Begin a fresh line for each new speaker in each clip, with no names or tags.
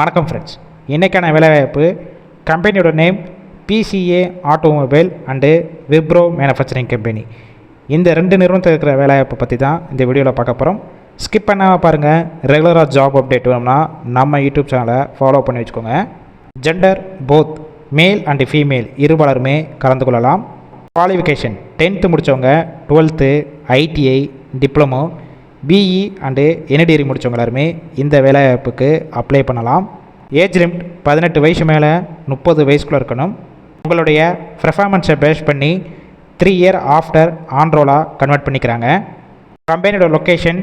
வணக்கம் ஃப்ரெண்ட்ஸ், இன்றைக்கான வேலைவாய்ப்பு கம்பெனியோட name PCA automobile and Wipro manufacturing company. இந்த ரெண்டு நிறுவனத்தில் இருக்கிற வேலைவாய்ப்பை பற்றி தான் இந்த வீடியோவில் பார்க்க போகிறோம். ஸ்கிப் பண்ணாமல் பாருங்கள். ரெகுலராக ஜாப் அப்டேட் வேணும்னா நம்ம யூடியூப் சேனலை ஃபாலோ பண்ணி வச்சுக்கோங்க. Gender both male and female இருபாலருமே கலந்து கொள்ளலாம். குவாலிஃபிகேஷன் 10th முடித்தவங்க, 12th, ITI, diploma, BE and any degree முடித்தவங்க எல்லாருமே இந்த வேலைவாய்ப்புக்கு அப்ளை பண்ணலாம். ஏஜ் லிமிட் 18 வயசு மேலே 30 வயசுக்குள்ளே இருக்கணும். உங்களுடைய பெர்ஃபார்மன்ஸை பேஸ் பண்ணி 3 இயர் ஆஃப்டர் ஆன்ரோலாக கன்வெர்ட் பண்ணிக்கிறாங்க. கம்பெனியோட லொக்கேஷன்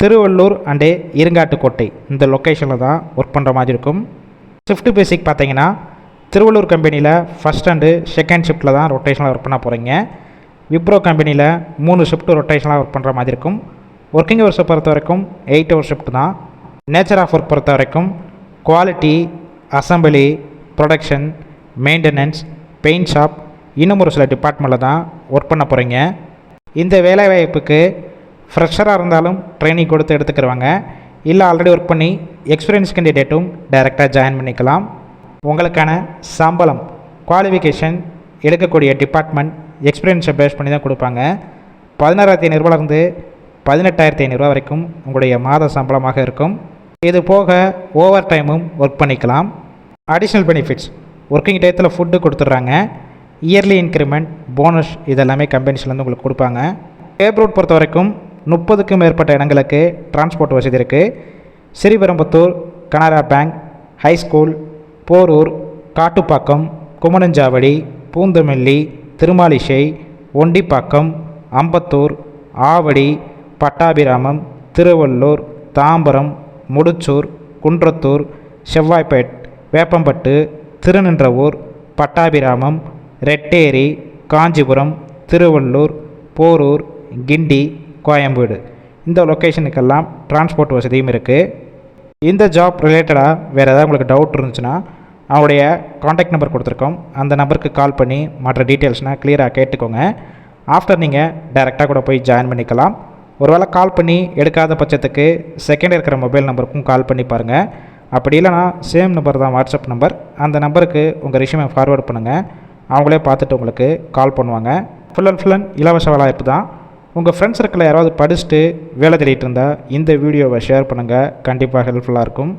திருவள்ளூர் அண்டு இருங்காட்டுக்கோட்டை, இந்த லொக்கேஷனில் தான் ஒர்க் பண்ணுற மாதிரி இருக்கும். ஷிஃப்ட் பேசிக் பார்த்தீங்கன்னா திருவள்ளூர் கம்பெனியில் ஃபஸ்ட் அண்டு செகண்ட் ஷிஃப்ட்டில் தான் ரொட்டேஷனாக ஒர்க் பண்ண போகிறீங்க. விப்ரோ கம்பெனியில் 3 ஷிஃப்ட் ரொட்டேஷனாக ஒர்க் பண்ணுற மாதிரி இருக்கும். ஒர்க்கிங் ஹவர்ஸை பொறுத்த வரைக்கும் 8 hour ஷிஃப்ட் தான். நேச்சர் ஆஃப் ஒர்க் பொறுத்த வரைக்கும் quality, assembly, production, maintenance, paint shop, இன்னும் ஒரு சில டிபார்ட்மெண்ட்டில் தான் ஒர்க் பண்ண போகிறீங்க. இந்த வேலைவாய்ப்புக்கு ஃப்ரெஷராக இருந்தாலும் ட்ரைனிங் கொடுத்து எடுத்துக்கிறவாங்க. இல்லை ஆல்ரெடி ஒர்க் பண்ணி எக்ஸ்பீரியன்ஸ் கேண்டிடேட்டும் டைரெக்டாக ஜாயின் பண்ணிக்கலாம். உங்களுக்கான சம்பளம், குவாலிஃபிகேஷன், எடுக்கக்கூடிய டிபார்ட்மெண்ட், எக்ஸ்பீரியன்ஸை பேஸ் பண்ணி தான் கொடுப்பாங்க. 16,500 18,500 வரைக்கும் உங்களுடைய மாத சம்பளமாக இருக்கும். இது போக ஓவர் டைமும் ஒர்க் பண்ணிக்கலாம். அடிஷ்னல் பெனிஃபிட்ஸ், ஒர்க்கிங் டயத்தில் ஃபுட்டு கொடுத்துட்றாங்க. இயர்லி இன்க்ரிமெண்ட், போனஸ் இதெல்லாமே கம்பெனிஸ்லேருந்து உங்களுக்கு கொடுப்பாங்க. லேபர் ரூட் பொறுத்த வரைக்கும் 30க்கும் மேற்பட்ட இடங்களுக்கு டிரான்ஸ்போர்ட் வசதி இருக்குது. ஸ்ரீபெரும்புத்தூர், கனரா பேங்க், ஹைஸ்கூல், போரூர், காட்டுப்பாக்கம், குமணஞ்சாவடி, பூந்தமல்லி, திருமாலிசை, ஒண்டிப்பாக்கம், அம்பத்தூர், ஆவடி, பட்டாபிராமம், திருவள்ளூர், தாம்பரம், முடிச்சூர், குன்றத்தூர், செவ்வாய்ப்பேட், வேப்பம்பட்டு, திருநின்றவூர், பட்டாபிராமம், ரெட்டேரி, காஞ்சிபுரம், திருவள்ளூர், போரூர், கிண்டி, கோயம்பேடு, இந்த லொக்கேஷனுக்கெல்லாம் டிரான்ஸ்போர்ட் வசதியும் இருக்குது. இந்த ஜாப் ரிலேட்டடாக வேறு ஏதாவது உங்களுக்கு டவுட் இருந்துச்சுன்னா அவங்களுடைய காண்டாக்ட் நம்பர் கொடுத்துருக்கோம். அந்த நம்பருக்கு கால் பண்ணி மற்ற டீட்டெயில்ஸ்னால் கிளியராக கேட்டுக்கோங்க. ஆஃப்டர் நீங்கள் டைரெக்டாக கூட போய் ஜாயின் பண்ணிக்கலாம். ஒருவேளை கால் பண்ணி எடுக்காத பட்சத்துக்கு செகண்ட் இருக்கிற மொபைல் நம்பருக்கும் கால் பண்ணி பாருங்கள். அப்படி இல்லைனா சேம் நம்பர் தான் வாட்ஸ்அப் நம்பர், அந்த நம்பருக்கு உங்கள் ரெஸ்யூமை ஃபார்வேர்ட் பண்ணுங்கள். அவங்களே பார்த்துட்டு உங்களுக்கு கால் பண்ணுவாங்க. ஃபுல் அண்ட் இலவச வேலைவாய்ப்பு தான். உங்கள் ஃப்ரெண்ட்ஸ் சர்க்கிளில் யாராவது படிச்சுட்டு வேலை தேடிட்டு இருந்தால் இந்த வீடியோவை ஷேர் பண்ணுங்கள். கண்டிப்பாக ஹெல்ப்ஃபுல்லாக இருக்கும்.